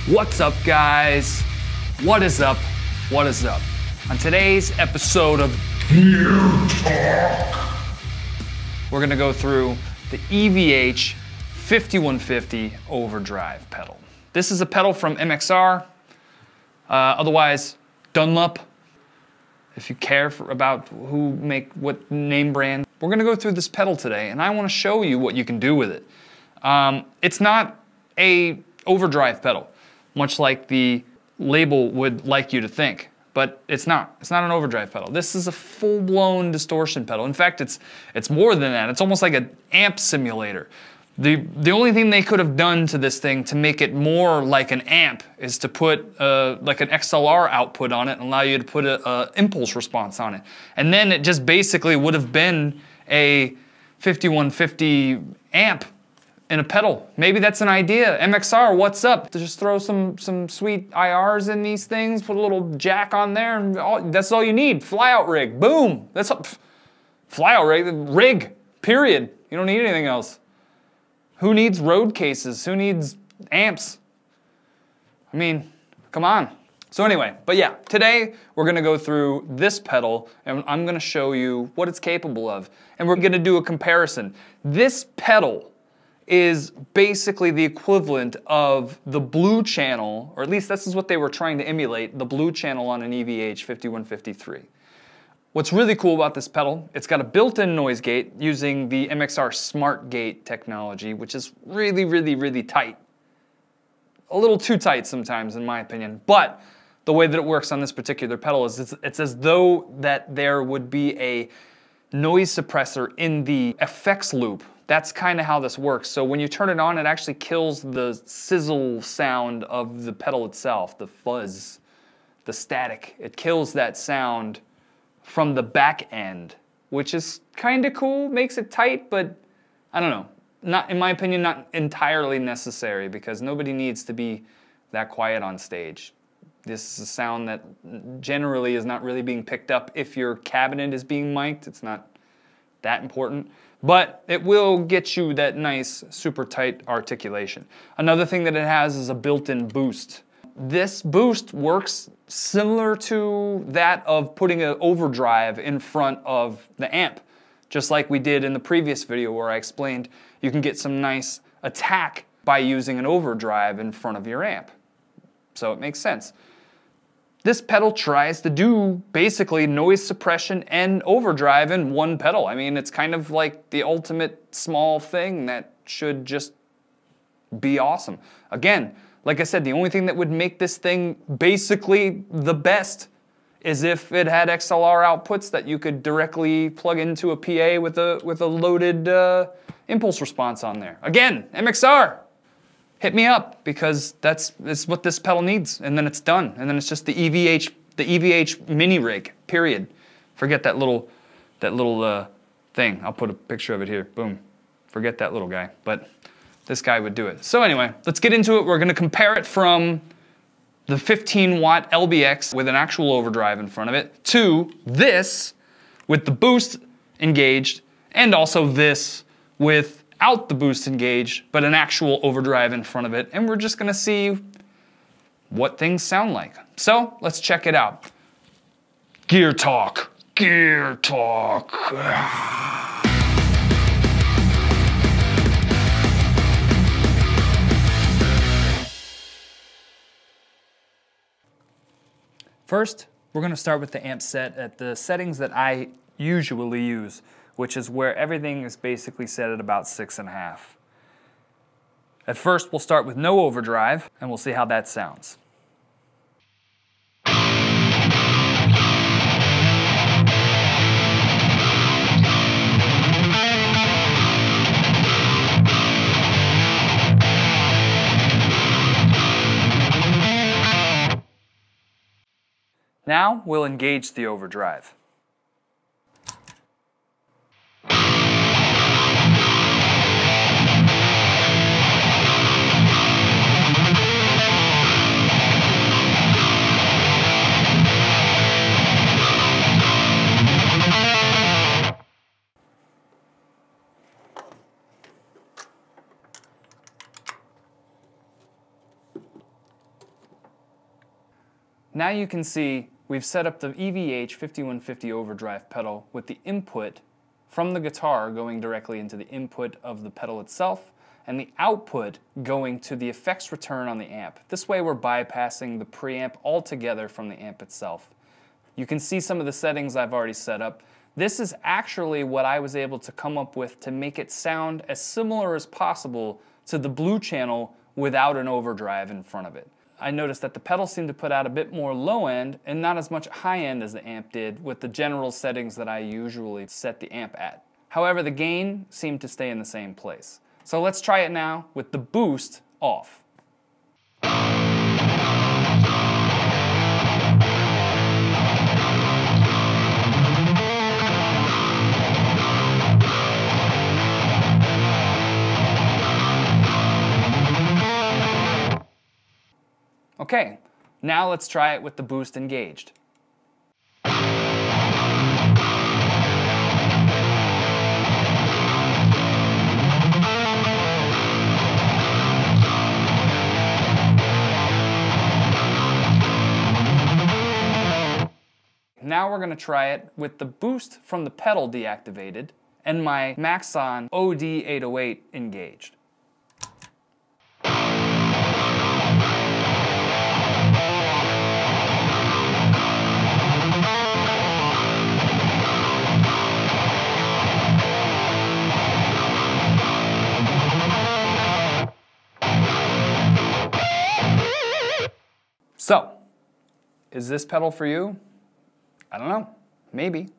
What's up, guys? What is up? What is up? On today's episode of Gear Talk, we're gonna go through the EVH 5150 Overdrive pedal. This is a pedal from MXR, otherwise Dunlop, if you care about who make what name brand. We're gonna go through this pedal today, and I wanna show you what you can do with it. It's not a overdrive pedal, much like the label would like you to think, but it's not. It's not an overdrive pedal. This is a full-blown distortion pedal. In fact, it's more than that. It's almost like an amp simulator. The only thing they could have done to this thing to make it more like an amp is to put like an XLR output on it and allow you to put an impulse response on it. And then it just basically would have been a 5150 amp in a pedal. Maybe that's an idea. MXR, what's up? Just throw some sweet IRs in these things, put a little jack on there, and that's all you need. Flyout rig, boom. That's a flyout rig, period. You don't need anything else. Who needs road cases? Who needs amps? I mean, come on. So anyway, but yeah, today we're gonna go through this pedal and I'm gonna show you what it's capable of. And we're gonna do a comparison. This pedal is basically the equivalent of the blue channel, or at least this is what they were trying to emulate, the blue channel on an EVH 5153. What's really cool about this pedal, it's got a built-in noise gate using the MXR Smart Gate technology, which is really, really, really tight. A little too tight sometimes, in my opinion, but the way that it works on this particular pedal is it's as though that there would be a noise suppressor in the effects loop. That's kind of how this works. So when you turn it on, it actually kills the sizzle sound of the pedal itself, the fuzz, the static. It kills that sound from the back end, which is kind of cool, makes it tight, but I don't know. Not, in my opinion, not entirely necessary because nobody needs to be that quiet on stage. This is a sound that generally is not really being picked up if your cabinet is being mic'd. It's not that important, but it will get you that nice, super tight articulation. Another thing that it has is a built-in boost. This boost works similar to that of putting an overdrive in front of the amp, just like we did in the previous video where I explained you can get some nice attack by using an overdrive in front of your amp. So it makes sense. This pedal tries to do basically noise suppression and overdrive in one pedal. I mean, it's kind of like the ultimate small thing that should just be awesome. Again, like I said, the only thing that would make this thing basically the best is if it had XLR outputs that you could directly plug into a PA with a loaded impulse response on there. Again, MXR. Hit me up because that's what this pedal needs, and then it's done. And then it's just the EVH mini rig, period. Forget that little thing. I'll put a picture of it here. Boom. Forget that little guy, but this guy would do it. So anyway, let's get into it. We're gonna compare it from the 15-watt LBX with an actual overdrive in front of it to this with the boost engaged, and also this without the boost engaged, but an actual overdrive in front of it, and we're just gonna see what things sound like. So let's check it out. Gear Talk, Gear Talk. First, we're gonna start with the amp set at the settings that I usually use, which is where everything is basically set at about 6.5. At first, we'll start with no overdrive, and we'll see how that sounds. Now, we'll engage the overdrive. Now you can see we've set up the EVH 5150 Overdrive pedal with the input from the guitar going directly into the input of the pedal itself, and the output going to the effects return on the amp. This way we're bypassing the preamp altogether from the amp itself. You can see some of the settings I've already set up. This is actually what I was able to come up with to make it sound as similar as possible to the Blue Channel without an overdrive in front of it. I noticed that the pedal seemed to put out a bit more low end and not as much high end as the amp did with the general settings that I usually set the amp at. However, the gain seemed to stay in the same place. So let's try it now with the boost off. Okay, now let's try it with the boost engaged. Now we're going to try it with the boost from the pedal deactivated and my MXR EVH engaged. So, is this pedal for you? I don't know, maybe.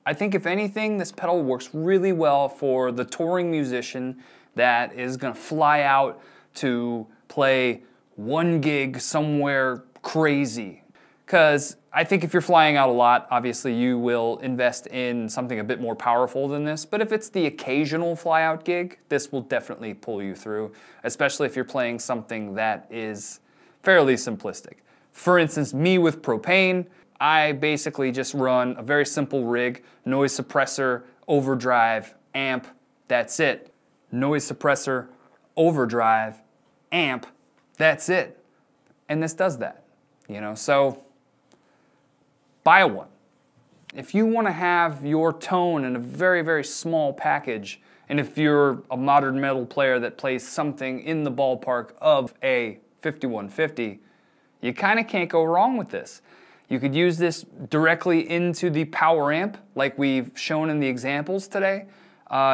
I think if anything, this pedal works really well for the touring musician that is gonna fly out to play 1 gig somewhere crazy. Because I think if you're flying out a lot, obviously you will invest in something a bit more powerful than this, but if it's the occasional fly out gig, this will definitely pull you through, especially if you're playing something that is fairly simplistic. For instance, me with propane, I basically just run a very simple rig, noise suppressor, overdrive, amp, that's it. Noise suppressor, overdrive, amp, that's it. And this does that, you know, so buy one. If you want to have your tone in a very, very small package, and if you're a modern metal player that plays something in the ballpark of a 5150, you kind of can't go wrong with this. You could use this directly into the power amp like we've shown in the examples today.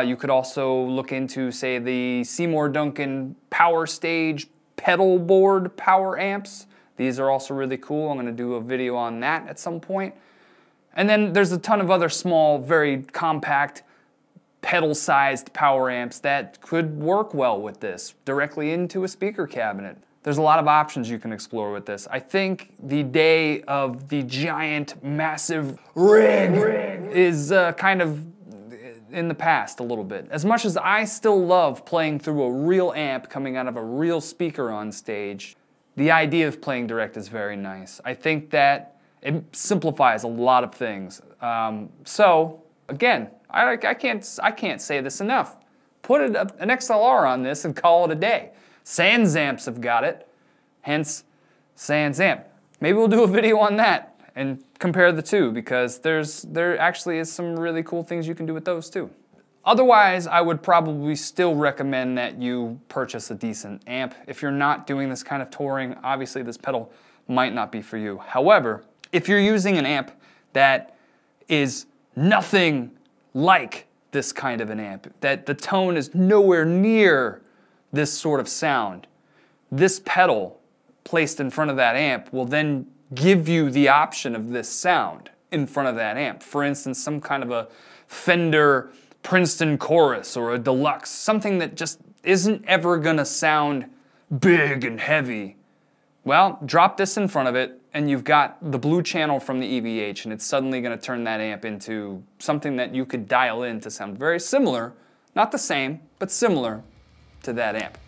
You could also look into, say, the Seymour Duncan Power Stage pedal board power amps. These are also really cool. I'm going to do a video on that at some point. And then there's a ton of other small, very compact, pedal-sized power amps that could work well with this, directly into a speaker cabinet. There's a lot of options you can explore with this. I think the day of the giant, massive rig is kind of in the past a little bit. As much as I still love playing through a real amp coming out of a real speaker on stage, the idea of playing direct is very nice. I think that it simplifies a lot of things. So, again, I can't say this enough. Put an XLR on this and call it a day. Sans amps have got it, hence Sans amp. Maybe we'll do a video on that and compare the two, because there actually is some really cool things you can do with those too. Otherwise, I would probably still recommend that you purchase a decent amp. If you're not doing this kind of touring, obviously this pedal might not be for you. However, if you're using an amp that is nothing like this kind of an amp, that the tone is nowhere near this sort of sound, this pedal placed in front of that amp will then give you the option of this sound in front of that amp. For instance, some kind of a Fender Princeton Chorus or a Deluxe, something that just isn't ever gonna sound big and heavy. Well, drop this in front of it and you've got the Blue Channel from the EVH, and it's suddenly gonna turn that amp into something that you could dial in to sound very similar, not the same, but similar to that amp.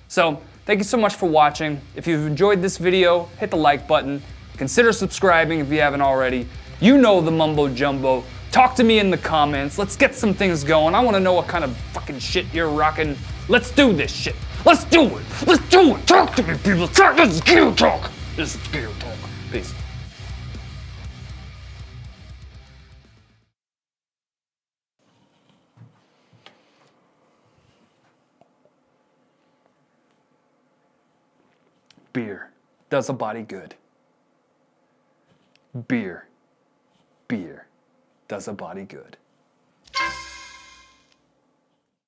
So, thank you so much for watching. If you've enjoyed this video, hit the like button. Consider subscribing if you haven't already. You know the mumbo jumbo. Talk to me in the comments. Let's get some things going. I want to know what kind of fucking shit you're rocking. Let's do this shit. Let's do it. Let's do it. Talk to me, people. This is Gear Talk. This is Gear Talk. Peace. beer does a body good. Beer does a body good.